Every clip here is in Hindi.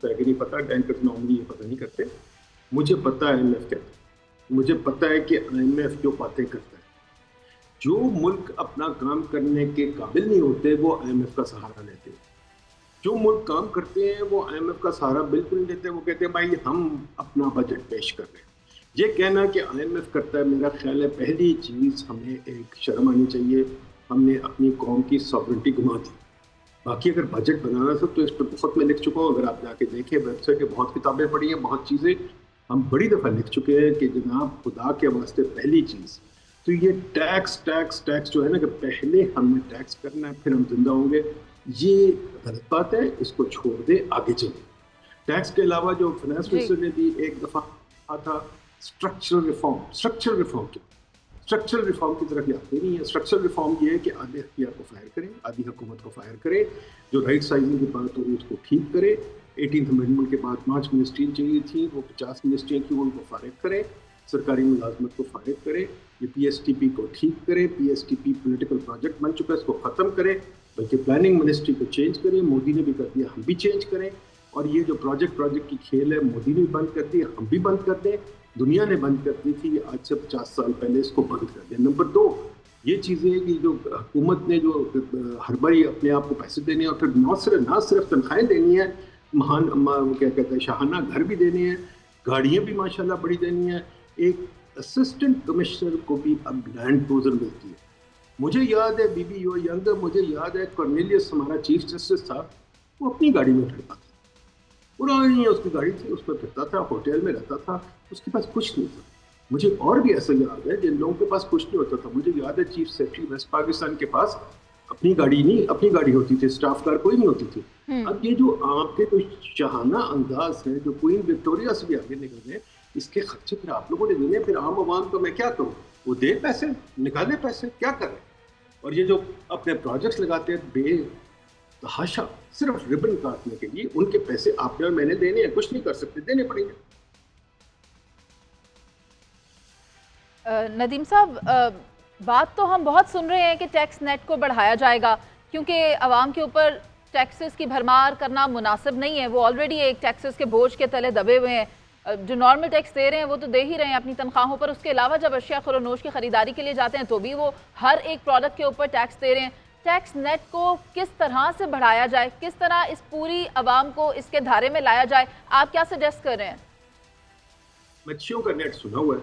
सकता है कि नहीं पता, बैंकर्स नॉर्मली ये पता नहीं करते। मुझे पता है IMF क्या है, मुझे पता है कि IMF जो बातें करता है, जो मुल्क अपना काम करने के काबिल नहीं होते वो IMF का सहारा लेते हैं। जो मुल्क काम करते हैं वो IMF का सहारा बिल्कुल नहीं लेते। वो कहते हैं भाई हम अपना बजट पेश कर रहे हैं। ये कहना कि IMF करता है, मेरा ख्याल है पहली चीज़ हमें एक शर्म आनी चाहिए, हमने अपनी कौम की सॉवरेंटी घुमा दी। बाकी अगर बजट बनाना था तो इस पर बहुत मैं लिख चुका हूँ, अगर आप जाके देखें वेबसाइट पे, बहुत किताबें पढ़ी हैं, बहुत चीज़ें हम बड़ी दफ़ा लिख चुके हैं कि जनाब खुदा के वास्ते पहली चीज़ तो ये टैक्स टैक्स टैक्स जो है ना, कि पहले हमने टैक्स करना है फिर हम जिंदा होंगे, ये गलत बात है, इसको छोड़ दे, आगे चले। टैक्स के अलावा जो फाइनेंस मिनिस्टर ने भी एक दफ़ा कहा था स्ट्रक्चरल रिफॉर्म की तरफ ये आते नहीं है। स्ट्रक्चरल रिफॉर्म ये है कि आधे अख्तियार को फायर करें, आधी हुकूमत को फायर करें, जो राइट साइजिंग की बात हो रही है उसको ठीक करें। 18th अमेंडमेंट के बाद 5 मिनिस्ट्री चाहिए थी, वो 50 मिनिस्ट्रियाँ की, उनको फारिग करें, सरकारी मुलाजमत को फारिग करें, ये PSTP को ठीक करें। PSTP पोलिटिकल प्रोजेक्ट बन चुका है, इसको ख़त्म करें, बल्कि प्लानिंग मिनिस्ट्री को चेंज करें। मोदी ने भी कर दिया, हम भी चेंज करें। और ये जो प्रोजेक्ट की खेल है, मोदी ने भी बंद कर दी, हम भी बंद कर दें। दुनिया ने बंद कर दी थी, आज से 50 साल पहले इसको बंद कर दिया। नंबर 2 ये चीज़ें कि जो हुकूमत ने जो हर बारी अपने आप को पैसे देने और फिर ना सिर्फ तनख्वाहें देनी है, क्या कहते हैं, शाहाना घर भी देने हैं, गाड़ियाँ भी माशाल्लाह बड़ी देनी है। एक असिस्टेंट कमिश्नर को भी अब लैंड क्रूजर मिलती है। मुझे याद है बीबी यो यंग, मुझे याद है कॉर्नेलियस हमारा चीफ जस्टिस था, वो अपनी गाड़ी में फिरता था, पुरानी उसकी गाड़ी थी, उस पर फिरता था, होटल में रहता था, उसके पास कुछ नहीं था। मुझे और भी ऐसा याद है जिन लोगों के पास कुछ नहीं होता था। मुझे याद है चीफ सेक्रेटरी वेस्ट पाकिस्तान के पास अपनी गाड़ी होती थी, स्टाफ कार कोई नहीं होती थी। अब ये जो आपके कुछ शाहाना अंदाज है, जो क्वीन विक्टोरिया से भी आगे निकल गए, इसके खर्चे फिर आप लोगों ने देने, फिर आम आवाम को मैं क्या करूँ, वो दे पैसे, निकाले पैसे, क्या कर रहे हैं। और ये जो अपने प्रोजेक्ट्स लगाते हैं बेतहाशा सिर्फ रिबन काटने के लिए, उनके पैसे आपने और मैंने देने हैं, कुछ नहीं कर सकते, देने पड़ेंगे। नदीम साहब, बात तो हम बहुत सुन रहे हैं कि टैक्स नेट को बढ़ाया जाएगा, क्योंकि आवाम के ऊपर टैक्सेस की भरमार करना मुनासिब नहीं है। वो ऑलरेडी एक टैक्सेस के बोझ के तले दबे हुए हैं। जो नॉर्मल टैक्स दे रहे हैं वो तो दे ही रहे हैं अपनी तनख्वाहों पर, उसके अलावा जब अशिया खरोनोश की खरीदारी के लिए जाते हैं तो भी वो हर एक प्रोडक्ट के ऊपर टैक्स दे रहे हैं। टैक्स नेट को किस तरह से बढ़ाया जाए, किस तरह इस पूरी आवाम को इसके धारे में लाया जाए, आप क्या सजेस्ट कर रहे हैं? मच्छियों का नेट सुना हुआ है,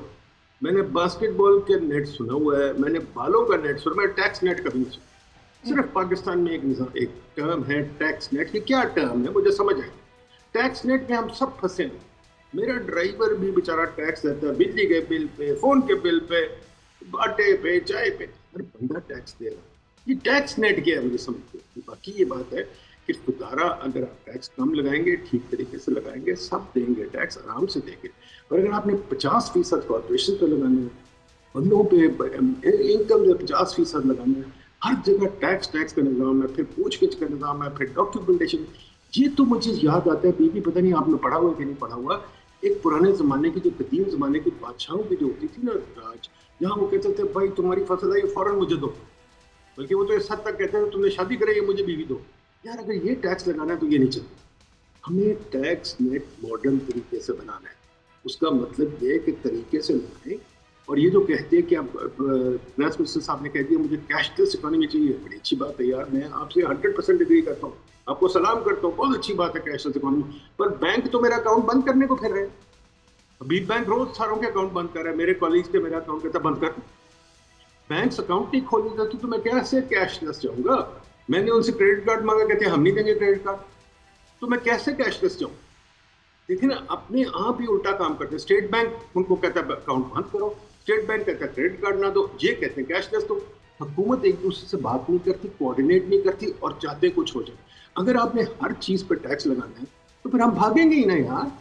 मैंने बास्केटबॉल के नेट सुना हुआ है, मैंने बालों का नेट सुना, मैंने टैक्स नेट कभी नहीं सुना। सिर्फ पाकिस्तान में एक टर्म है टैक्स नेट। ये क्या टर्म है मुझे समझ आए। टैक्स नेट में हम सब फंसे हैं। मेरा ड्राइवर भी बेचारा टैक्स देता है, बिजली के बिल पे, फोन के बिल पे, आटे पे, चाय पे, हर बंदा टैक्स दे रहा है। ये टैक्स नेट क्या है मुझे समझ। बाकी ये बात है कि खुदारा अगर आप टैक्स कम लगाएंगे, ठीक तरीके से लगाएंगे, सब देंगे, टैक्स आराम से देंगे। और अगर आपने 50% कॉर्पोरेशन पे लगाना है, बंदों पे इनकम जो 50% लगाना है, हर जगह टैक्स का निज़ाम है, फिर पूछगिछ का निज़ाम है, फिर डॉक्यूमेंटेशन। ये तो मुझे याद आता है, बीबी पता नहीं आपने पढ़ा हुआ कि नहीं पढ़ा हुआ, एक पुराने ज़माने की, जो कदीम ज़माने की बादशाहों की जो होती थी ना राज, जहाँ वो कहते थे भाई तुम्हारी फसल आई फ़ौरन मुझे दो, बल्कि वो तो इस हद तक कहते हैं तुमने शादी कराई है मुझे बीवी दो। यार अगर ये टैक्स लगाना है तो ये नहीं चलता। हमें टैक्स नेट मॉडर्न तरीके से बनाना है। उसका मतलब ये है कि तरीके से लगाएं। और ये जो कहते हैं कि आप फाइनेंस मिनिस्टर साहब ने कह दिया मुझे कैशलेस इकोनॉमी चाहिए, बड़ी अच्छी बात है यार, मैं आपसे 100% एग्री करता हूँ, आपको सलाम करता हूँ, बहुत अच्छी बात है कैशलेस इकोनॉमी। पर बैंक तो मेरा अकाउंट बंद करने को फिर रहे हैं। अभी बैंक रोज सारों के अकाउंट बंद कर रहा है, मेरे कॉलेज के मेरा अकाउंट कहता बंद कर। बैंक अकाउंट नहीं खोलने देती तो मैं कैसे कैशलेस जाऊंगा। मैंने उनसे क्रेडिट कार्ड मांगा, कहते हैं हम नहीं देंगे क्रेडिट कार्ड, तो मैं कैसे कैशलेस जाऊँ। देखिए ना, अपने आप ही उल्टा काम करते हैं। स्टेट बैंक उनको कहता है अकाउंट बंद करो, स्टेट बैंक कहता है क्रेडिट कार्ड ना दो, ये कहते हैं कैशलेस दो। हुकूमत एक दूसरे से बात नहीं करती, कोऑर्डिनेट नहीं करती और चाहते कुछ हो जाए। अगर आपने हर चीज पर टैक्स लगाना है तो फिर हम भागेंगे ही ना यार।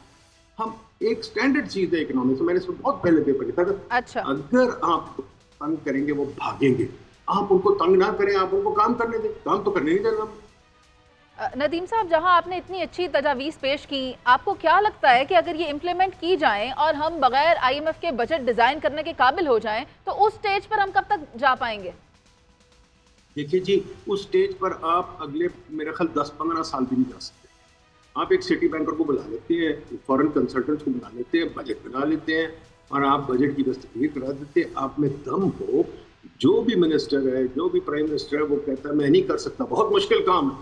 हम एक स्टैंडर्ड चीज है इकोनॉमिक्स, मैंने इसमें बहुत पहले पेपर लिखा था। अच्छा, अगर आप तंग करेंगे वो भागेंगे, आप उनको तंग ना करें, आप उनको काम करने दें, काम तो करने नहीं देना। नदीम साहब, जहां आपने इतनी अच्छी तजावीज़ पेश की, आपको क्या लगता है कि अगर ये इम्प्लीमेंट की जाएं और हम बगैर IMF के बजट डिज़ाइन करने के काबिल हो जाएं तो उस स्टेज पर हम कब तक जा पाएंगे? देखिए जी, उस स्टेज पर आप अगले मेरे ख्याल 10-15 साल भी नहीं जा सकते। आप एक सिटी बैंकर को बुला लेते हैं, फॉरेन कंसल्टेंट को बुला लेते हैं, बजट बना लेते हैं और आप बजट की बस तकरीर करा देते हैं। आप में दम हो, जो भी मिनिस्टर है, जो भी प्राइम मिनिस्टर है, वो कहता है मैं नहीं कर सकता, बहुत मुश्किल काम है,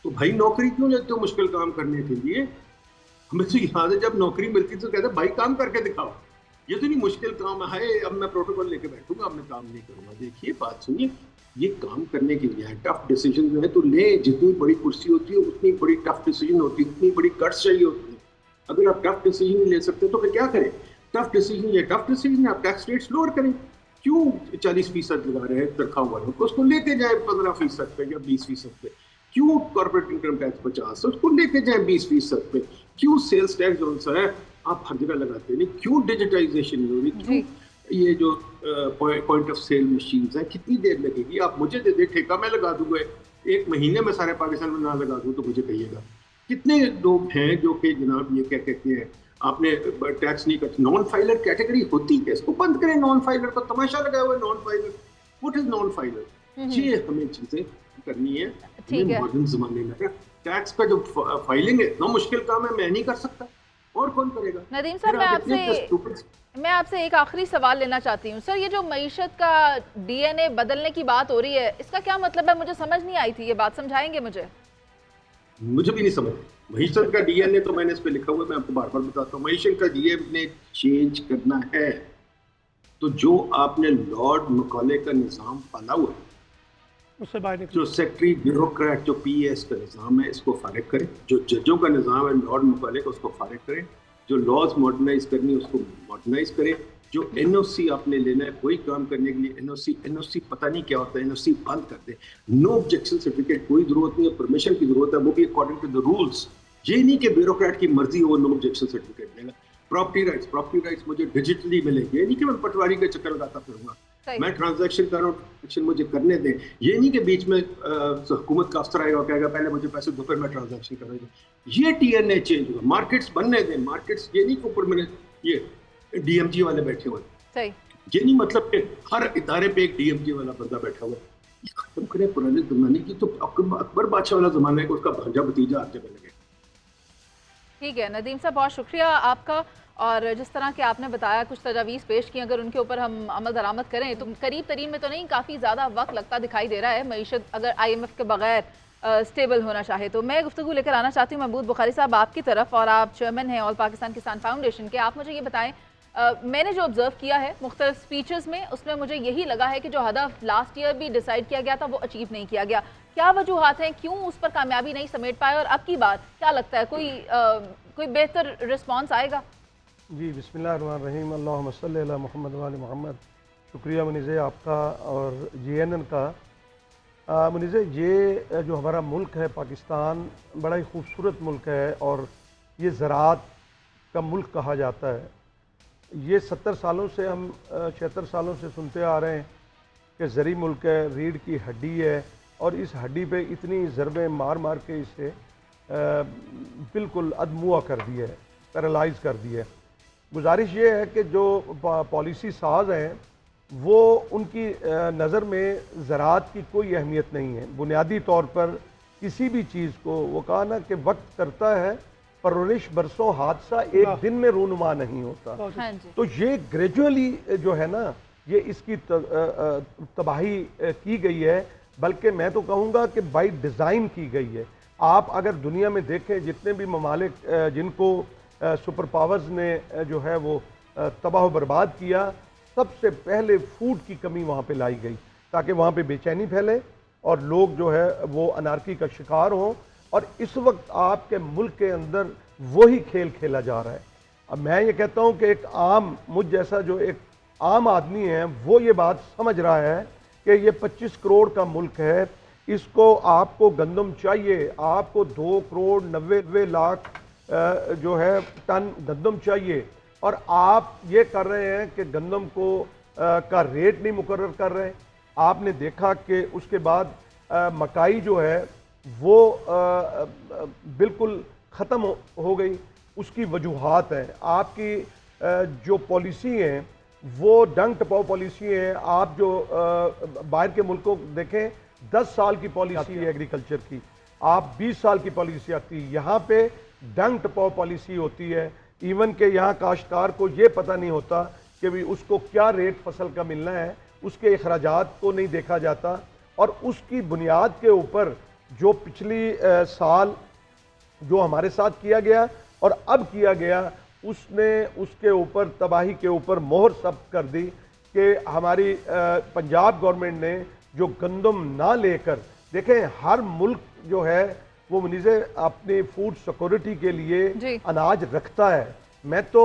तो भाई नौकरी क्यों लेते हो मुश्किल काम करने के लिए? हमें तो यहाँ से जब नौकरी मिलती तो कहते भाई काम करके दिखाओ, ये तो नहीं मुश्किल काम है, अब मैं प्रोटोकॉल लेके बैठूंगा, अब मैं काम नहीं करूंगा। देखिए बात सुनिए, ये काम करने के लिए टफ डिसीजन जो है तो ले, जितनी बड़ी कुर्सी होती है उतनी बड़ी टफ डिसीजन होती है, उतनी बड़ी कट्स चाहिए होती है। अगर आप टफ डिसीजन नहीं ले सकते तो फिर क्या करें? टफ डिसीजन, ये टफ डिसीजन आप टैक्स रेट्स लोअर करें। क्यों 40% लगा रहे हैं तनख्वाह वालों को, उसको लेके जाए 15% पे या 20% पे। क्यों कॉर्पोरेट इनकम टैक्स 50 है, उसको लेके जाए 20% पे। क्यों सेल्स टैक्स जो सा है आप हर जगह लगाते नहीं? क्यों डिजिटाइजेशन नहीं हो रही? क्यों ये जो पॉइंट ऑफ सेल मशीन्स हैं कितनी देर लगेगी? आप मुझे दे दे ठेका, मैं लगा दूंगा, 1 महीने में सारे पाकिस्तान में ना लगा दूं तो मुझे कहिएगा। कितने लोग हैं जो कि जनाब ये क्या कहते हैं आपने टैक्स नहीं करते, नॉन फाइलर कैटेगरी होती है, इसको बंद करें। नॉन फाइलर का तमाशा लगा हुआ है, non filer, what is non filer? ये हमें चीजें करनी है मॉडर्न जमाने में। टैक्स का जो फाइलिंग है इतना मुश्किल काम है, मैं नहीं कर सकता, और कौन करेगा? नदीम साहब, मैं आपसे एक आखिरी सवाल लेना चाहती हूँ। सर, ये जो मईशत का डीएनए बदलने की बात हो रही है, इसका क्या मतलब है? मुझे समझ नहीं आई थी, ये बात समझाएंगे मुझे? मुझे भी नहीं समझ। मईशत का डीएनए तो मैंने इस पे लिखा हुआ है, मैं आपको बार बार बताता हूँ। मईशत का डीएनए चेंज करना है तो जो आपने लॉर्ड मकौले का निज़ाम पाला हुआ है, उससे बाहर जो सेक्रेटरी ब्यूरोक्रेट जो पीएस का निज़ाम है, इसको फारिग करें। जो जजों का निज़ाम है लॉर्ड मकौले का, उसको फारिग करें। जो लॉज मॉडर्नाइज करनी है उसको मॉडर्नाइज करें। जो एनओसी आपने लेना है कोई काम करने के लिए, एनओसी पता नहीं क्या होता है, एनओसी बंद कर दे। नो ऑब्जेक्शन सर्टिफिकेट कोई जरूरत नहीं है, परमिशन की जरूरत है, वो भी अकॉर्डिंग टू द रूल्स। ये नहीं कि ब्यूरोक्रेट की मर्जी हो नो ऑब्जेक्शन सर्टिफिकेट देगा। प्रॉपर्टी राइट्स मुझे डिजिटली मिलेंगे, ये नहीं कि मैं पटवारी का चक्कर लगाता फिरूंगा। मैं ट्रांजैक्शन कर रहा हूँ, ट्रांजैक्शन मुझे करने दें। ये नहीं कि बीच में हुकूमत का अफसर आएगा कहेगा पहले मुझे पैसे दो फिर मैं ट्रांजैक्शन करूँगा। ये डीएनए चेंज होगा, मार्केट्स बनने दें। मार्केट्स ये नहीं कि ऊपर मैंने ये डीएमजी वाले बैठे हुए, ये नहीं मतलब कि हर इदारे पे एक डीएमजी वाला बंदा बैठा हुआ। खत्म करें पुराने जमाने की, तो अकबर बादशाह वाला जमाना है कि उसका भांजा भतीजा हर जगह लगे। ठीक है नदीम साहब, बहुत शुक्रिया आपका। और जिस तरह के आपने बताया, कुछ तजावीज़ पेश की, अगर उनके ऊपर हम अमल दरामद करें तो करीब तरीन में तो नहीं, काफ़ी ज़्यादा वक्त लगता दिखाई दे रहा है मईशत अगर IMF के बगैर स्टेबल होना चाहे तो। मैं गुफ्तगू लेकर आना चाहती हूँ महबूब बुखारी साहब आपकी तरफ, और आप चेयरमैन हैं ऑल पाकिस्तान किसान फाउंडेशन के। आप मुझे ये बताएं, मैंने जो ऑब्जर्व किया है मुख्तलिफ स्पीचेस में, उसमें मुझे यही लगा है कि जो हदफ लास्ट ईयर भी डिसाइड किया गया था वो अचीव नहीं किया गया। क्या वजूहात हैं, क्यों उस पर कामयाबी नहीं समेट पाए, और अब की बार क्या लगता है कोई बेहतर रिस्पॉन्स आएगा? जी, बिस्मिल्लाहिर्रहमानिर्रहीम, अल्लाहुम्मा सल्ली अला मुहम्मद व आले मुहम्मद। शुक्रिया मुनीज़े आपका और JNN का। मुनीज़े, ये जो हमारा मुल्क है पाकिस्तान, बड़ा ही खूबसूरत मुल्क है और ये ज़राअत का मुल्क कहा जाता है। ये 70 सालों से हम 76 सालों से सुनते आ रहे हैं कि ज़री मुल्क है, रीढ़ की हड्डी है, और इस हड्डी पे इतनी ज़रबें मार मार के इसे बिल्कुल अदमुआ कर दिया है, पैरालाइज़ कर दिया है। गुजारिश ये है कि जो पॉलिसी साज हैं वो उनकी नज़र में ज़राअत की कोई अहमियत नहीं है। बुनियादी तौर पर किसी भी चीज़ को, वो कहा ना कि वक्त करता है परवरिश बरसों हादसा, एक दिन में रूनुमा नहीं होता। हाँ, तो ये ग्रेजुअली जो है ना, ये इसकी तबाही की गई है, बल्कि मैं तो कहूँगा कि बाई डिज़ाइन की गई है। आप अगर दुनिया में देखें, जितने भी ममालिक जिनको सुपर पावर्स ने जो है वो तबाह बर्बाद किया, सबसे पहले फूड की कमी वहाँ पे लाई गई ताकि वहाँ पे बेचैनी फैले और लोग जो है वो अनार्की का शिकार हों। और इस वक्त आपके मुल्क के अंदर वही खेल खेला जा रहा है। अब मैं ये कहता हूँ कि एक आम, मुझ जैसा जो एक आम आदमी है, वो ये बात समझ रहा है कि ये 25 करोड़ का मुल्क है, इसको आपको गंदम चाहिए, आपको 2 करोड़ 90 लाख जो है टन गंदम चाहिए, और आप ये कर रहे हैं कि गंदम को का रेट नहीं मुकर्रर कर रहे। आपने देखा कि उसके बाद मकाई जो है वो बिल्कुल ख़त्म हो गई। उसकी वजूहात हैं, आपकी जो पॉलिसी हैं वो डंग टपाओ पॉलिसी है। आप जो बाहर के मुल्कों देखें, 10 साल की पॉलिसी है एग्रीकल्चर की, आप 20 साल की पॉलिसी आती है, यहाँ पे डंग टपाव पॉलिसी होती है। इवन के यहाँ काश्तकार को ये पता नहीं होता कि भी उसको क्या रेट फसल का मिलना है, उसके अखराजात को नहीं देखा जाता, और उसकी बुनियाद के ऊपर जो पिछली साल जो हमारे साथ किया गया और अब किया गया, उसने उसके ऊपर तबाही के ऊपर मोहर सब कर दी कि हमारी पंजाब गवर्नमेंट ने जो गंदम ना लेकर, देखें हर मुल्क जो है वो मुनीज़े अपनी फूड सिक्योरिटी के लिए अनाज रखता है। मैं तो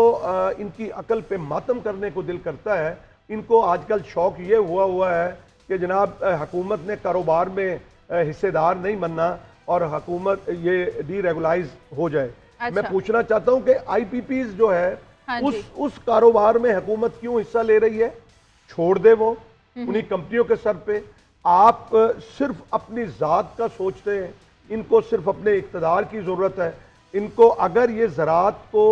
इनकी अकल पे मातम करने को दिल करता है। इनको आजकल शौक ये हुआ है कि जनाब हुकूमत ने कारोबार में हिस्सेदार नहीं बनना और हुकूमत ये डीरेगुलाइज हो जाए। अच्छा। मैं पूछना चाहता हूं कि आईपीपीज जो है हाँ उस कारोबार में हुकूमत क्यों हिस्सा ले रही है? छोड़ दे वो उन्हीं कंपनियों के सर पे। आप सिर्फ अपनी जात का सोचते हैं, इनको सिर्फ अपने इक़्तिदार की ज़रूरत है। इनको अगर ये ज़राअत को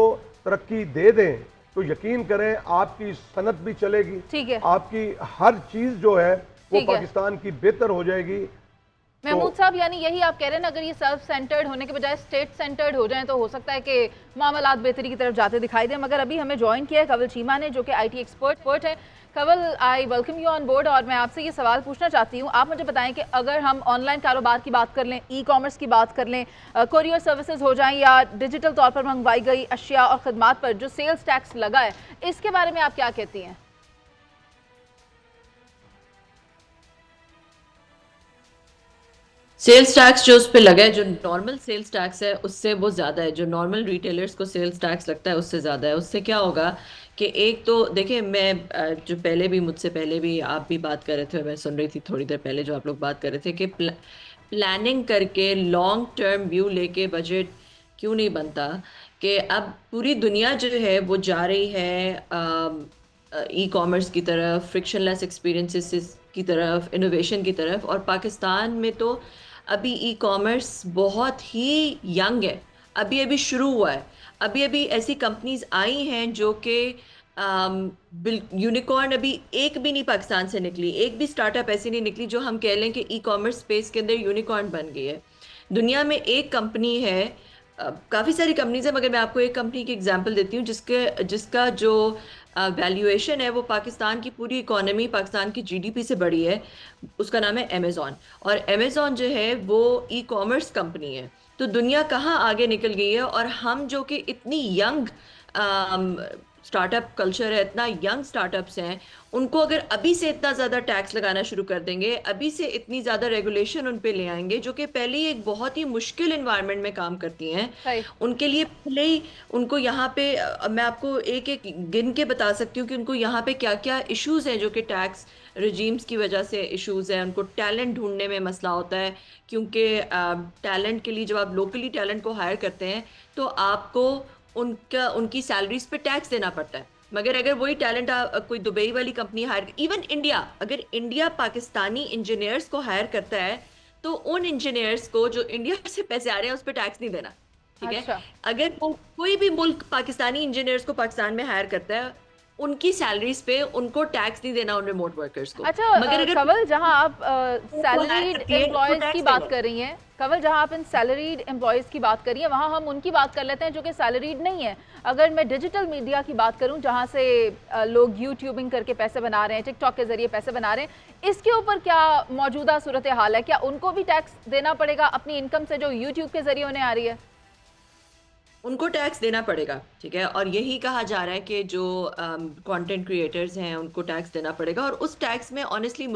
तरक्की दे दें तो यकीन करें आपकी सनत भी चलेगी, ठीक है, आपकी हर चीज़ जो है वो ठीक है। पाकिस्तान की बेहतर हो जाएगी। महमूद साहब, यानी यही आप कह रहे हैं ना, अगर ये सेल्फ सेंटर्ड होने के बजाय स्टेट सेंटर्ड हो जाएं तो हो सकता है कि मामलात बेहतरी की तरफ जाते दिखाई दें। मगर अभी हमें ज्वाइन किया है कंवल चीमा ने, जो कि IT एक्सपर्ट है। Kanwal, I welcome you on board, और मैं आपसे ये सवाल पूछना चाहती हूँ, आप मुझे बताएं कि अगर हम ऑनलाइन कारोबार की बात कर लें, ई-कॉमर्स की बात कर लें, कोरियर सर्विसेज हो जाएं या डिजिटल तौर पर मंगवाई गई अशिया और खदमात पर जो सेल्स टैक्स लगा है, इसके बारे में आप क्या कहती हैं? सेल्स टैक्स जो उस पे लगा है, जो नॉर्मल सेल्स टैक्स है उससे वो ज़्यादा है। जो नॉर्मल रिटेलर्स को सेल्स टैक्स लगता है उससे ज़्यादा है। उससे क्या होगा कि एक तो देखिए, मैं जो मुझसे पहले भी आप भी बात कर रहे थे, मैं सुन रही थी थोड़ी देर पहले जो आप लोग बात कर रहे थे कि प्लानिंग करके लॉन्ग टर्म व्यू लेके बजट क्यों नहीं बनता। कि अब पूरी दुनिया जो है वो जा रही है ई कॉमर्स की तरफ, फ्रिक्शनलेस एक्सपीरियंसेस की तरफ, इनोवेशन की तरफ, और पाकिस्तान में तो अभी ई कॉमर्स बहुत ही यंग है, अभी अभी शुरू हुआ है। अभी अभी ऐसी कंपनीज आई हैं जो कि यूनिकॉर्न अभी एक भी नहीं पाकिस्तान से निकली, एक भी स्टार्टअप ऐसी नहीं निकली जो हम कह लें कि ई कॉमर्स स्पेस के अंदर यूनिकॉर्न बन गई है। दुनिया में एक कंपनी है, काफ़ी सारी कंपनीज है, मगर मैं आपको एक कंपनी की एग्जांपल देती हूँ जिसका जो वैल्यूएशन है वो पाकिस्तान की पूरी इकोनॉमी, पाकिस्तान की GDP से बड़ी है। उसका नाम है अमेज़ॉन, और अमेज़ॉन जो है वो ई कॉमर्स कंपनी है। तो दुनिया कहाँ आगे निकल गई है, और हम जो कि इतनी यंग स्टार्टअप कल्चर है, इतना यंग स्टार्टअप्स हैं, उनको अगर अभी से इतना ज़्यादा टैक्स लगाना शुरू कर देंगे, अभी से इतनी ज़्यादा रेगुलेशन उन पे ले आएंगे, जो कि पहले ही एक बहुत ही मुश्किल इन्वायरमेंट में काम करती हैं, उनके लिए पहले ही उनको यहाँ पे मैं आपको एक एक गिन के बता सकती हूँ कि उनको यहाँ पे क्या क्या इश्यूज़ हैं जो कि टैक्स रजीम्स की वजह से इश्यूज़ हैं। उनको टैलेंट ढूंढने में मसला होता है, क्योंकि टैलेंट के लिए जब आप लोकली टैलेंट को हायर करते हैं तो आपको उनकी सैलरीज पे टैक्स देना पड़ता है। मगर अगर वही टैलेंट कोई दुबई वाली कंपनी हायर, इवन इंडिया, अगर इंडिया पाकिस्तानी इंजीनियर्स को हायर करता है तो उन इंजीनियर्स को जो इंडिया से पैसे आ रहे हैं उस पर टैक्स नहीं देना, ठीक है। अच्छा। अगर कोई भी मुल्क पाकिस्तानी इंजीनियर्स को पाकिस्तान में हायर करता है, उनकी सैलरीज पे उनको टैक्स नहीं देना, उन रिमोट वर्कर्स को। अच्छा, मगर अगर कंवल, जहां आप सैलरीड एम्प्लॉयज की बात कर रही हैं, कंवल, जहां आप इन सैलरीड एम्प्लॉयज की बात कर रही हैं, वहां हम उनकी बात कर लेते हैं जो कि सैलरीड नहीं है। अगर मैं डिजिटल मीडिया की बात करूं, जहां से लोग यूट्यूबिंग करके पैसे बना रहे हैं, टिकटॉक के जरिए पैसे बना रहे हैं, इसके ऊपर क्या मौजूदा सूरत हाल है? क्या उनको भी टैक्स देना पड़ेगा अपनी इनकम से जो यूट्यूब के जरिए उन्हें आ रही है? उनको टैक्स देना पड़ेगा, ठीक है। और यही कहा जा रहा है कि जो कंटेंट क्रिएटर्स हैं उनको टैक्स देना पड़ेगा। और उस टैक्स में ऑनेस्टली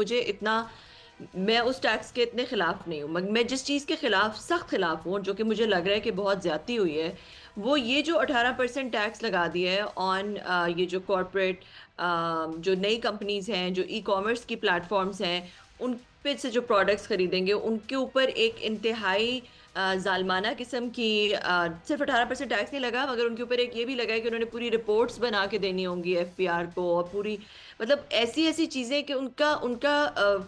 मैं उस टैक्स के इतने खिलाफ नहीं हूँ। मैं जिस चीज़ के खिलाफ सख्त खिलाफ हूँ, जो कि मुझे लग रहा है कि बहुत ज़्यादती हुई है, वो ये जो 18% टैक्स लगा दिया है ऑन ये जो कॉर्पोरेट जो नई कंपनीज हैं, जो ई कॉमर्स की प्लेटफॉर्म्स हैं, उन पे से जो प्रोडक्ट्स खरीदेंगे उनके ऊपर एक इंतहाई जालमाना किस्म की सिर्फ 18% टैक्स नहीं लगा, मगर उनके ऊपर एक ये भी लगा है कि उन्होंने पूरी रिपोर्ट्स बना के देनी होंगी FPR को, और पूरी मतलब ऐसी चीज़ें कि उनका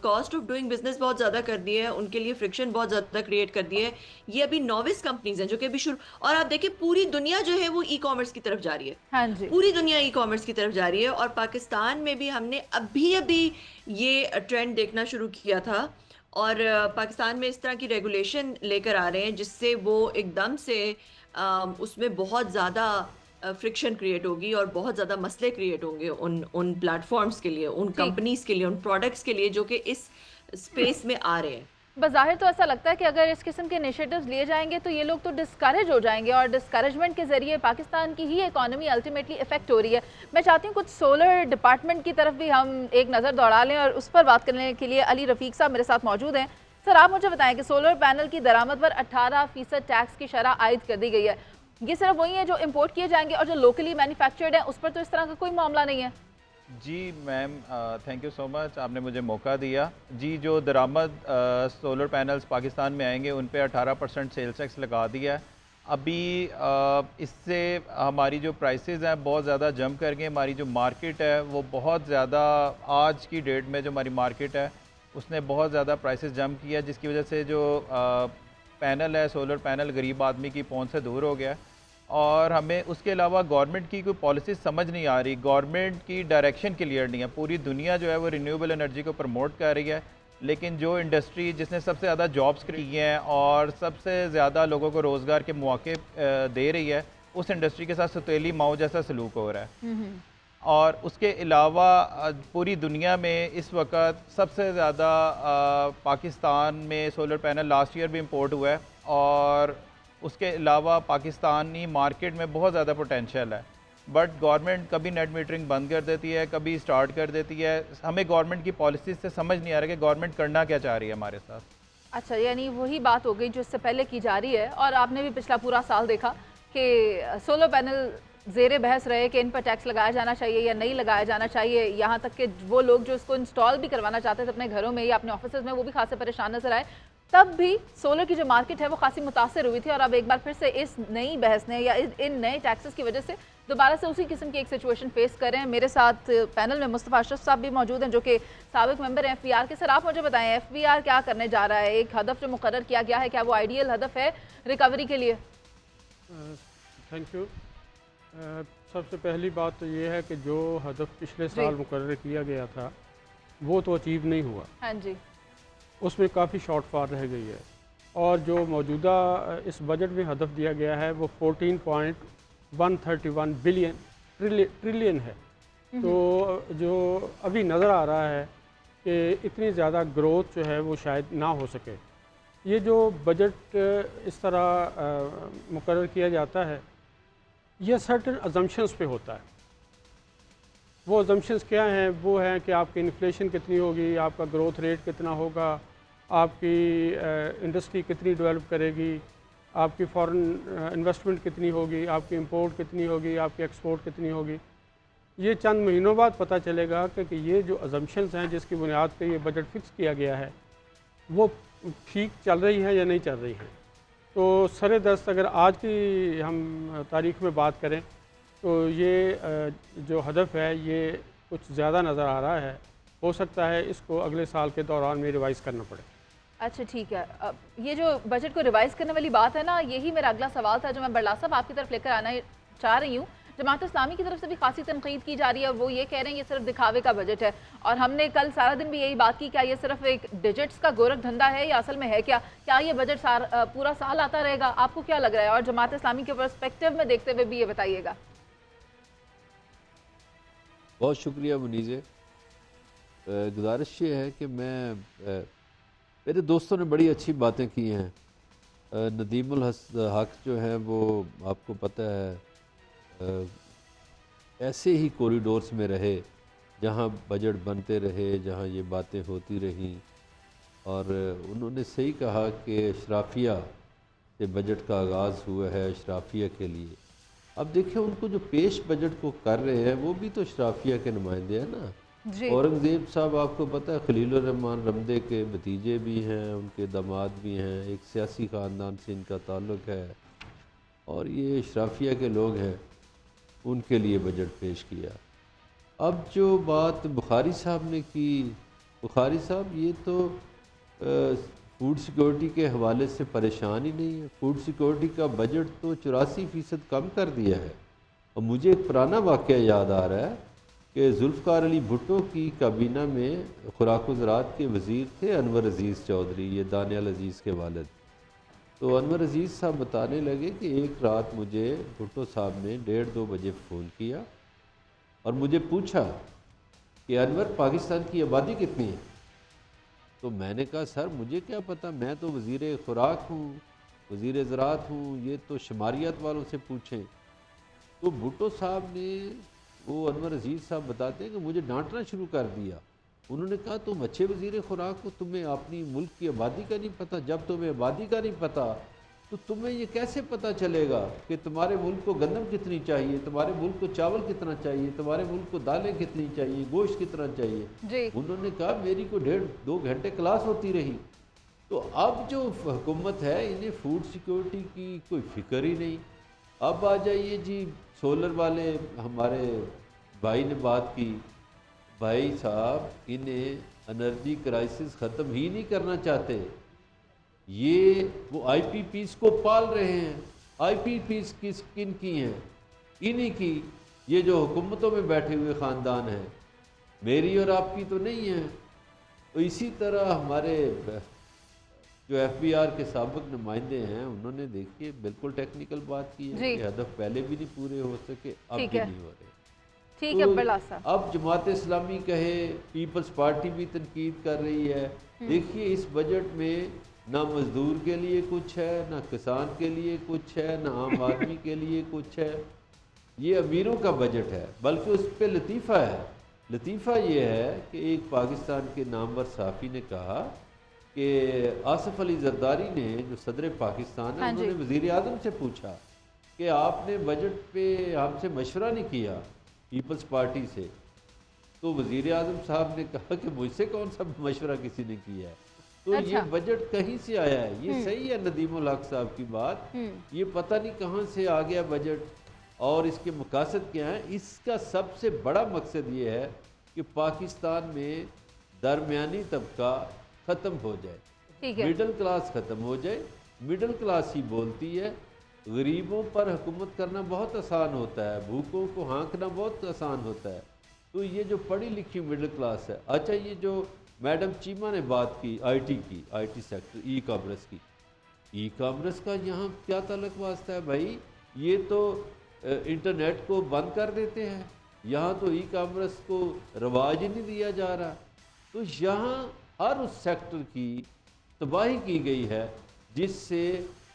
कॉस्ट ऑफ डूइंग बिजनेस बहुत ज़्यादा कर दिया है, उनके लिए फ्रिक्शन बहुत ज़्यादा क्रिएट कर दिया है। ये अभी नोविस कंपनीज हैं जो कि अभी शुरू, और आप देखिए पूरी दुनिया जो है वो ई कॉमर्स की तरफ जा रही है। हाँ जी, पूरी दुनिया ई कॉमर्स की तरफ जा रही है, और पाकिस्तान में भी हमने अभी ये ट्रेंड देखना शुरू किया था। और पाकिस्तान में इस तरह की रेगुलेशन लेकर आ रहे हैं जिससे वो एकदम से उसमें बहुत ज़्यादा फ्रिक्शन क्रिएट होगी और बहुत ज़्यादा मसले क्रिएट होंगे उन उन प्लेटफॉर्म्स के लिए, उन ठीक। कंपनीज के लिए, उन प्रोडक्ट्स के लिए जो कि इस स्पेस में आ रहे हैं। बज़ाहिर तो ऐसा लगता है कि अगर इस किस्म के इनिशिएटिव्स लिए जाएंगे तो ये लोग तो डिस्करेज हो जाएंगे और डिस्करेजमेंट के ज़रिए पाकिस्तान की ही इकॉनमी अल्टीमेटली इफेक्ट हो रही है। मैं चाहती हूँ कुछ सोलर डिपार्टमेंट की तरफ भी हम एक नज़र दौड़ा लें और उस पर बात करने के लिए अली रफ़ीक साहब मेरे साथ मौजूद हैं। सर, आप मुझे बताएं कि सोलर पैनल की दरामद पर 18% टैक्स की शरह आयद कर दी गई है। ये सिर्फ वही है जो इम्पोर्ट किए जाएंगे और जो लोकली मैन्युफैक्चर्ड है उस पर तो इस तरह का कोई मामला नहीं है? जी ma'am, thank you so much, आपने मुझे मौका दिया। जी, जो दरामद सोलर पैनल्स पाकिस्तान में आएंगे उन पे 18% सेल्स टैक्स लगा दिया है। अभी इससे हमारी जो प्राइसेस हैं बहुत ज़्यादा जंप कर गए। हमारी जो मार्केट है वो बहुत ज़्यादा, आज की डेट में जो हमारी मार्केट है उसने बहुत ज़्यादा प्राइसेस जंप किया, जिसकी वजह से जो पैनल है, सोलर पैनल, गरीब आदमी की पहुंच से दूर हो गया। और हमें उसके अलावा गवर्नमेंट की कोई पॉलिसी समझ नहीं आ रही, गवर्नमेंट की डायरेक्शन क्लियर नहीं है। पूरी दुनिया जो है वो रिन्यूएबल एनर्जी को प्रमोट कर रही है, लेकिन जो इंडस्ट्री जिसने सबसे ज़्यादा जॉब्स क्रिएट किए हैं और सबसे ज़्यादा लोगों को रोज़गार के मौके दे रही है, उस इंडस्ट्री के साथ सौतेली माओ जैसा सलूक हो रहा है। और उसके अलावा पूरी दुनिया में इस वक्त सबसे ज़्यादा पाकिस्तान में सोलर पैनल लास्ट ईयर भी इंपोर्ट हुआ है और उसके अलावा पाकिस्तानी मार्केट में बहुत ज़्यादा पोटेंशियल है। बट गवर्नमेंट कभी नेट मीटरिंग बंद कर देती है, कभी स्टार्ट कर देती है। हमें गवर्नमेंट की पॉलिसी से समझ नहीं आ रहा कि गवर्नमेंट करना क्या चाह रही है हमारे साथ। अच्छा, यानी वही बात हो गई जो इससे पहले की जा रही है। और आपने भी पिछला पूरा साल देखा कि सोलर पैनल ज़ेरे बहस रहे कि इन पर टैक्स लगाया जाना चाहिए या नहीं लगाया जाना चाहिए। यहाँ तक कि वो लोग जो इसको इंस्टॉल भी करवाना चाहते थे अपने घरों में या अपने ऑफिस में, वो भी खासे परेशान नजर आए। तब भी सोलर की जो मार्केट है वो खासी मुतासर हुई थी और अब एक बार फिर से इस नई बहस ने या इन नए टैक्सेस की वजह से दोबारा से उसी किस्म की एक सिचुएशन फेस कर रहे हैं। मेरे साथ पैनल में मुस्तफ़ा अशरफ साहब भी मौजूद हैं जो कि साबिक मेंबर हैं FBR के। सर, आप मुझे बताएं FBR क्या करने जा रहा है? एक हदफ जो मुकर्रर किया गया है, क्या वो आइडियल हदफ है रिकवरी के लिए? Thank you. सबसे पहली बात तो ये है कि जो हदफ पिछले साल मुकर्रर किया गया था वो तो अचीव नहीं हुआ। हाँ जी, उसमें काफ़ी शॉर्टफॉल रह गई है और जो मौजूदा इस बजट में हदफ दिया गया है वो 14.131 ट्रिलियन है। तो जो अभी नज़र आ रहा है कि इतनी ज़्यादा ग्रोथ जो है वो शायद ना हो सके। ये जो बजट इस तरह मुकर्रर किया जाता है यह सर्टेन अजम्पशंस पे होता है। वो अजम्पशंस क्या हैं? वो हैं कि आपकी इन्फ्लेशन कितनी होगी, आपका ग्रोथ रेट कितना होगा, आपकी इंडस्ट्री कितनी डेवलप करेगी, आपकी फॉरेन इन्वेस्टमेंट कितनी होगी, आपकी इंपोर्ट कितनी होगी, आपकी एक्सपोर्ट कितनी होगी। ये चंद महीनों बाद पता चलेगा कि ये जो अजम्पशंस हैं जिसकी बुनियाद पर ये बजट फिक्स किया गया है वो ठीक चल रही हैं या नहीं चल रही हैं। तो सरे दस्त अगर आज की हम तारीख में बात करें तो ये जो हदफ है ये कुछ ज़्यादा नज़र आ रहा है। हो सकता है इसको अगले साल के दौरान में रिवाइज़ करना पड़े। अच्छा ठीक है। अब ये जो बजट को रिवाइज़ करने वाली बात है ना, यही मेरा अगला सवाल था जो मैं बड़ला साहब आपकी तरफ लेकर आना चाह रही हूँ। जमात इस्लामी की तरफ से भी खासी तनकीद की जा रही है। वो ये कह रहे हैं ये सिर्फ दिखावे का बजट है और हमने कल सारा दिन भी यही बात की, क्या ये सिर्फ एक डिजिट्स का गोरख धंधा है या असल में है क्या ये बजट पूरा साल आता रहेगा? आपको क्या लग रहा है? और जमात इस्लामी के पर्सपेक्टिव में देखते हुए भी ये बताइएगा। बहुत शुक्रिया मुनीज़े। गुजारिश ये है कि मेरे दोस्तों ने बड़ी अच्छी बातें की हैं। नदीमुल हक जो हैं वो आपको पता है ऐसे ही कॉरिडोर्स में रहे जहाँ बजट बनते रहे, जहाँ ये बातें होती रहीं। और उन्होंने सही कहा कि अशराफिया से बजट का आगाज़ हुआ है, अशराफिया के लिए। अब देखिए उनको जो पेश बजट को कर रहे हैं वो भी तो अशराफिया के नुमाइंदे हैं ना। औरंगज़ेब साहब आपको पता है खलीलुर रहमान रमदे के भतीजे भी हैं, उनके दामाद भी हैं, एक सियासी ख़ानदान से इनका ताल्लुक़ है और ये अशराफिया के लोग हैं, उनके लिए बजट पेश किया। अब जो बात बुखारी साहब ने की, बुखारी साहब ये तो फूड सिक्योरिटी के हवाले से परेशान ही नहीं है। फूड सिक्योरिटी का बजट तो 84% कम कर दिया है। और मुझे एक पुराना वाक़या याद आ रहा है कि जुल्फ़कार अली भुट्टो की काबीना में खुराक ज़राअत के वज़ीर थे अनवर अज़ीज़ चौधरी, ये दानियाल अज़ीज़ के वालिद। तो अनवर अज़ीज़ साहब बताने लगे कि एक रात मुझे भुट्टो साहब ने 1:30-2 बजे फ़ोन किया और मुझे पूछा कि अनवर, पाकिस्तान की आबादी कितनी है? तो मैंने कहा सर मुझे क्या पता, मैं तो वज़ीर खुराक हूँ, वज़ीर ज़राअत हूँ, ये तो शुमारियात वालों से पूछें। तो भुट्टो साहब ने, वो अनवर अज़ीज़ साहब बताते हैं कि मुझे डांटना शुरू कर दिया। उन्होंने कहा तुम अच्छे वज़ीर खुराक हो, तुम्हें अपनी मुल्क की आबादी का नहीं पता। जब तुम्हें आबादी का नहीं पता तो तुम्हें ये कैसे पता चलेगा कि तुम्हारे मुल्क को गंदम कितनी चाहिए, तुम्हारे मुल्क को चावल कितना चाहिए, तुम्हारे मुल्क को दालें कितनी चाहिए, गोश्त कितना चाहिए। जी। उन्होंने कहा मेरी को 1.5-2 घंटे क्लास होती रही। तो अब जो हुकूमत है इन्हें फूड सिक्योरिटी की कोई फ़िक्र ही नहीं। अब आ जाइए जी, सोलर वाले हमारे भाई ने बात की, भाई साहब इन्हें एनर्जी क्राइसिस ख़त्म ही नहीं करना चाहते। ये वो IPPs को पाल रहे हैं। IPPs किन की हैं? इन्हीं की। ये जो हुकूमतों में बैठे हुए ख़ानदान हैं, मेरी और आपकी तो नहीं है। तो इसी तरह हमारे जो FBR के साबिक़ नुमाइंदे हैं, उन्होंने देखिए बिल्कुल टेक्निकल बात की है कि हदफ पहले भी नहीं पूरे हो सके, अब भी नहीं हो रहे। ठीक है बिरला साहब। अब जमात इस्लामी कहे, पीपल्स पार्टी भी तनकीद कर रही है। देखिए इस बजट में ना मज़दूर के लिए कुछ है, ना किसान के लिए कुछ है, ना आम आदमी के लिए कुछ है। ये अमीरों का बजट है। बल्कि उस पर लतीफ़ा है। लतीफ़ा ये है कि एक पाकिस्तान के नामवर सहाफ़ी ने कहा कि आसिफ अली जरदारी ने, जो सदर पाकिस्तान है, उन्होंने वज़ीर आज़म से पूछा कि आपने बजट पे हमसे मशवरा नहीं किया, पीपल्स पार्टी से। तो वज़ीर आज़म साहब ने कहा कि मुझसे कौन सा मशवरा किसी ने किया है। तो ये बजट कहीं से आया है। ये सही है नदीमुल हक साहब की बात, ये पता नहीं कहाँ से आ गया बजट और इसके मकासद क्या हैं। इसका सबसे बड़ा मकसद ये है कि पाकिस्तान में दरमियानी तबका ख़त्म हो जाए, मिडिल क्लास ख़त्म हो जाए। मिडिल क्लास ही बोलती है। गरीबों पर हुकूमत करना बहुत आसान होता है, भूखों को हाँकना बहुत आसान होता है। तो ये जो पढ़ी लिखी मिडिल क्लास है। अच्छा, ये जो मैडम चीमा ने बात की IT सेक्टर, ई-कॉमर्स की, ई-कॉमर्स का यहाँ क्या तल्लुक़ वास्ता है भाई? ये तो इंटरनेट को बंद कर देते हैं। यहाँ तो ई-कॉमर्स को रवाज ही नहीं दिया जा रहा। तो यहाँ हर उस सेक्टर की तबाही की गई है जिससे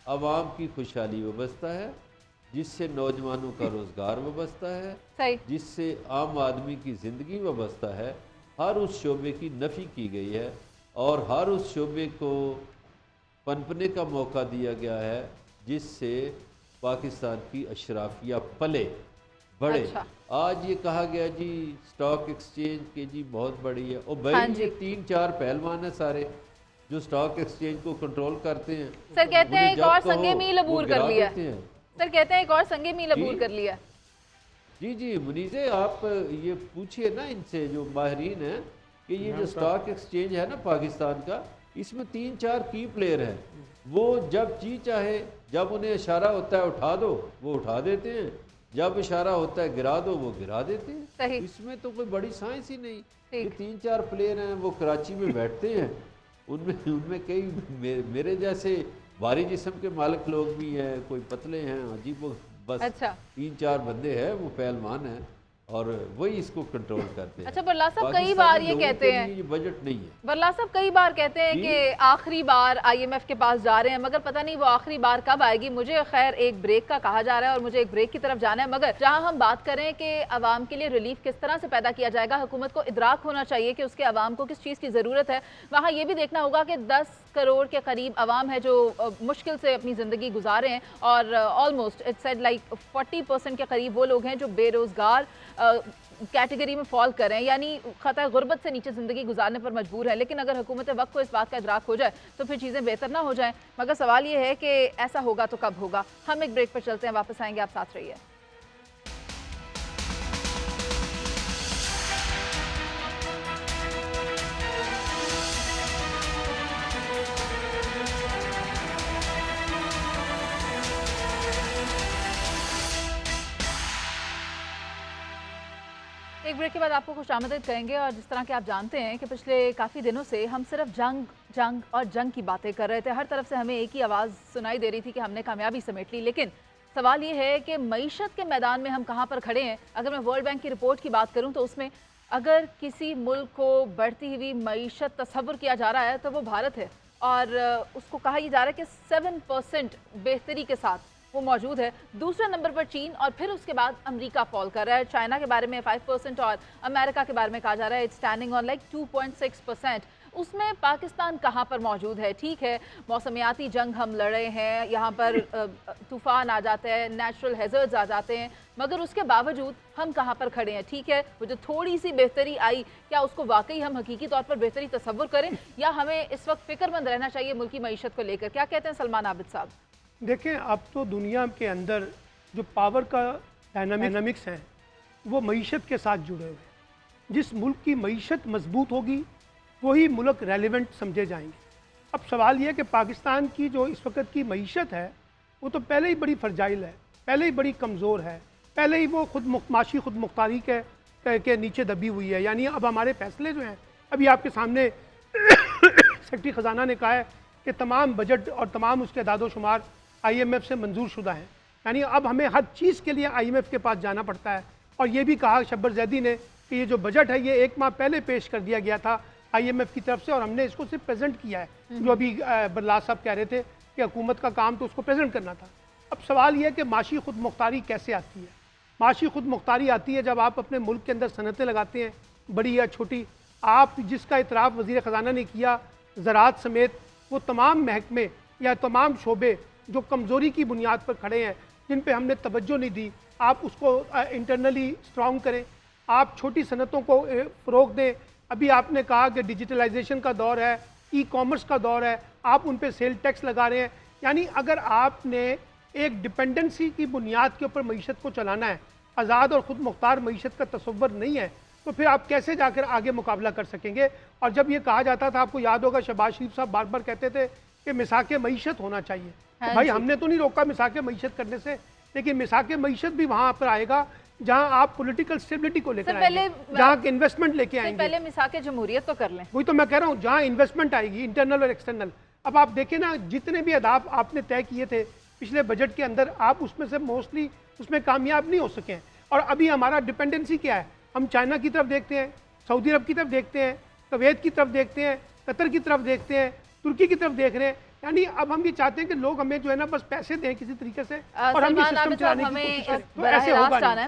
आवाम की खुशहाली वाबस्ता है, जिससे नौजवानों का रोज़गार वाबस्ता है, जिससे आम आदमी की ज़िंदगी वाबस्ता है। हर उस शोबे की नफ़ी की गई है और हर उस शोबे को पनपने का मौका दिया गया है जिससे पाकिस्तान की अशराफिया पले बढ़े। आज ये कहा गया जी स्टॉक एक्सचेंज के जी बहुत बड़ी है। और भाई ये 3-4 पहलवान है सारे जो स्टॉक एक्सचेंज को कंट्रोल करते हैं। सर कहते हैं एक और संगे मील अबूर कर लिया। सर कहते हैं एक और संगे मील अबूर कर लिया। जी मुनीज़े, आप ये पूछिए ना इनसे जो माहिरीन हैं कि ये जो स्टॉक एक्सचेंज है ना पाकिस्तान का, इसमें 3-4 की प्लेयर हैं। वो जब जी चाहे, जब उन्हें इशारा होता है उठा दो वो उठा देते हैं, जब इशारा होता है गिरा दो वो गिरा देते हैं। इसमें तो कोई बड़ी साइंस ही नहीं। ये 3-4 प्लेयर हैं, वो कराची में बैठते हैं। उनमें कई मेरे जैसे भारी जिस्म के मालिक लोग भी हैं, कोई पतले हैं, अजीब बस 3-4 बंदे हैं, वो पहलवान हैं और वही इसको कंट्रोल करते हैं। अच्छा बरला साहब कई बार ये कहते हैं ये बजट नहीं है। बरला साहब कई बार कहते हैं कि आखिरी बार IMF के पास जा रहे हैं, मगर पता नहीं वो आखिरी बार कब आएगी। मुझे खैर एक ब्रेक का कहा जा रहा है और मुझे एक ब्रेक की तरफ जाना है। मगर जहां हम बात करें कि आवाम के लिए रिलीफ किस तरह से पैदा किया जाएगा, हुकूमत को इदराक होना चाहिए कि उसके आवाम को किस चीज़ की ज़रूरत है। वहाँ ये भी देखना होगा कि 10 करोड़ के करीब आवाम है जो मुश्किल से अपनी ज़िंदगी गुजारे हैं और ऑलमोस्ट इट्स सेड लाइक 40% के करीब वो लोग हैं जो बेरोज़गार कैटेगरी में फॉल कर रहे हैं, यानी खतर गुर्बत से नीचे ज़िंदगी गुजारने पर मजबूर है। लेकिन अगर हुकूमत वक्त को इस बात का इदराक हो जाए तो फिर चीज़ें बेहतर ना हो जाएं। मगर सवाल ये है कि ऐसा होगा तो कब होगा। हम एक ब्रेक पर चलते हैं, वापस आएंगे, आप साथ रहिए। एक ब्रेक के बाद आपको खुश आमदीद कहेंगे। और जिस तरह के आप जानते हैं कि पिछले काफ़ी दिनों से हम सिर्फ जंग जंग और जंग की बातें कर रहे थे, हर तरफ से हमें एक ही आवाज़ सुनाई दे रही थी कि हमने कामयाबी समेट ली। लेकिन सवाल ये है कि मईशत के मैदान में हम कहाँ पर खड़े हैं। अगर मैं वर्ल्ड बैंक की रिपोर्ट की बात करूँ तो उसमें अगर किसी मुल्क को बढ़ती हुई मईशत तस्वुर किया जा रहा है तो वो भारत है, और उसको कहा यह जा रहा है कि 7% बेहतरी के साथ वो मौजूद है। दूसरे नंबर पर चीन और फिर उसके बाद अमेरिका फॉल कर रहा है। चाइना के बारे में 5% और अमेरिका के बारे में कहा जा रहा है इट्स स्टैंडिंग ऑन लाइक 2.6%। उसमें पाकिस्तान कहाँ पर मौजूद है? ठीक है, मौसमियाती जंग हम लड़े हैं, यहाँ पर तूफ़ान आ जाते हैं, नेचुरल हैज़र्ड्स आ जाते हैं, मगर उसके बावजूद हम कहाँ पर खड़े हैं? ठीक है, वो जो थोड़ी सी बेहतरी आई, क्या उसको वाकई हम हकीकी तौर पर बेहतरी तस्वुर करें, या हमें इस वक्त फ़िक्रमंद रहना चाहिए मुल्की मईशत को लेकर? क्या कहते हैं सलमान आबिद साहब? देखें, अब तो दुनिया के अंदर जो पावर का डायनामिक्स हैं वो मईशत के साथ जुड़े हुए हैं। जिस मुल्क की मईशत मजबूत होगी वही मुल्क रेलिवेंट समझे जाएंगे। अब सवाल यह है कि पाकिस्तान की जो इस वक्त की मईशत है वो तो पहले ही बड़ी फर्जाइल है, पहले ही बड़ी कमज़ोर है, पहले ही वो माशी खुद मुख्तारी के नीचे दबी हुई है। यानी अब हमारे फैसले जो हैं, अभी आपके सामने सेक्रेटरी ख़जाना ने कहा है कि तमाम बजट और तमाम उसके दादो शुमार IMF से मंजूर शुदा हैं। यानी अब हमें हर चीज़ के लिए IMF के पास जाना पड़ता है। और ये भी कहा शब्बर जैदी ने कि ये जो बजट है ये 1 माह पहले पेश कर दिया गया था IMF की तरफ से, और हमने इसको सिर्फ प्रेजेंट किया है। जो अभी बरलास साहब कह रहे थे कि हुकूमत का काम तो उसको प्रेजेंट करना था। अब सवाल यह है कि माशी खुद मुख्तारी कैसे आती है? माशी खुद मुख्तारी आती है जब आप अपने मुल्क के अंदर सनतें लगाते हैं, बड़ी या छोटी। आप जिसका इतराफ़ वज़ीर ख़जाना ने किया, ज़राअत समेत वो तमाम महकमे या तमाम शोबे जो कमज़ोरी की बुनियाद पर खड़े हैं, जिन पे हमने तवज्जो नहीं दी, आप उसको इंटरनली स्ट्रॉन्ग करें, आप छोटी सनतों को फ़रोग़ दें। अभी आपने कहा कि डिजिटलाइजेशन का दौर है, ई-कॉमर्स का दौर है, आप उन पे सेल टैक्स लगा रहे हैं। यानी अगर आपने एक डिपेंडेंसी की बुनियाद के ऊपर मईशत को चलाना है, आज़ाद और ख़ुद मुख्तार मईशत का तस्वुर नहीं है, तो फिर आप कैसे जाकर आगे मुकाबला कर सकेंगे? और जब ये कहा जाता था, आपको याद होगा शहबाज शरीफ साहब बार बार कहते थे कि मिसाक मईशत होना चाहिए। तो भाई हमने तो नहीं रोका मिसाक मईशत करने से, लेकिन मिसाक मईशत भी वहाँ पर आएगा जहाँ आप पॉलिटिकल स्टेबिलिटी को लेकर आएंगे, जहाँ इन्वेस्टमेंट लेके आएंगे। पहले मिसाक जमहूरियत तो कर लें। वही तो मैं कह रहा हूँ, जहाँ इन्वेस्टमेंट आएगी इंटरनल और एक्सटर्नल। अब आप देखें ना, जितने भी अहदाफ आपने तय किए थे पिछले बजट के अंदर, आप उसमें से मोस्टली उसमें कामयाब नहीं हो सके हैं। और अभी हमारा डिपेंडेंसी क्या है? हम चाइना की तरफ देखते हैं, सऊदी अरब की तरफ देखते हैं, कुवैत की तरफ देखते हैं, कतर की तरफ देखते हैं, तुर्की की तरफ देख रहे हैं। यानी अब हम ये चाहते हैं कि लोग हमें जो है ना बस पैसे दें किसी तरीके से, और हम ये सिस्टम चलाने की कोशिश करें, तो ऐसे होगा नहीं।